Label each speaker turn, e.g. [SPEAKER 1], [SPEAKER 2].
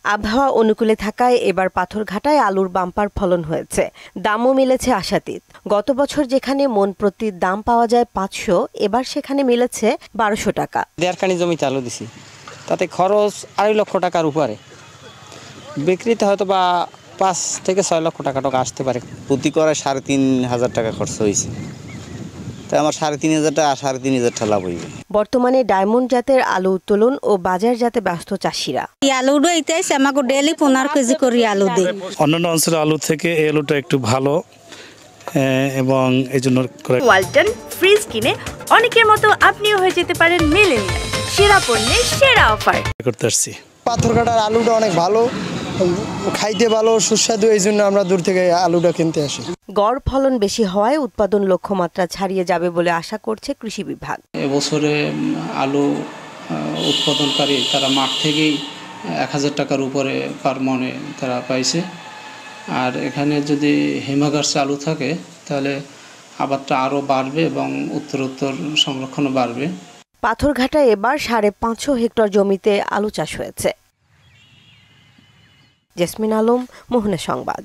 [SPEAKER 1] আবহাওয়া অনুকূলে থাকায় এবার পাথরঘাটায় আলুর বাম্পার ফলন হয়েছে, দামও মিলেছে আশাতীত। গত বছর যেখানে মন প্রতি দাম পাওয়া যায় ৫০০, এবার সেখানে মিলেছে ১২০০ টাকা।
[SPEAKER 2] ১.৫ কানি জমিতে আলু দিছি, তাতে খরচ ২.৫ লক্ষ টাকার উপরে, বিক্রিতে হয়তো বা ৫ থেকে ৬ লক্ষ টাকা আসতে পারে।
[SPEAKER 3] প্রতি করে ৩,৫০০ টাকা খরচ হয়েছে, তাই আমার ৩,৫০০ টাকা ৩,৫০০ টাকা লাভ হইবে।
[SPEAKER 1] বর্তমানে ডায়মন্ড জাতের আলু উত্তোলন ও বাজারজাতে ব্যস্ত চাষিরা।
[SPEAKER 4] আলু ডইতেছে আমাকে ডেইলি ১৫ কেজি করে আলু দেয়।
[SPEAKER 5] অন্যান্য অঞ্চলের আলু থেকে এই আলুটা একটু ভালো এবং এই জন্য
[SPEAKER 6] ওয়ালটন ফ্রিজ কিনে অনেকের মতো আপনিও হয়ে যেতে পারেন মিলেনিয়াল। সেরা পণ্যের সেরা অফার
[SPEAKER 5] করতে আসছি।
[SPEAKER 7] পাথরঘাটার আলুটা অনেক ভালো, খাইতে ভালো, সুস্বাদু, এই জন্য আমরা দূর থেকে আলুটা কিনতে আসি।
[SPEAKER 1] গড় ফলন বেশি হওয়ায় উৎপাদন লক্ষ্যমাত্রা ছাড়িয়ে যাবে বলে আশা করছে কৃষি বিভাগ।
[SPEAKER 8] এবছরে আলু উৎপাদনকারী তারা মাঠ থেকেই ১,০০০ টাকার উপরে পার মনে তারা পাইছে। আর এখানে যদি হিমাগার চালু থাকে তাহলে আবারটা আরও বাড়বে এবং উত্তরোত্তর সংরক্ষণও বাড়বে।
[SPEAKER 1] পাথরঘাটায় এবার ৫৫০ হেক্টর জমিতে আলু চাষ হয়েছে। জেসমিন আলম, মোহনা সংবাদ।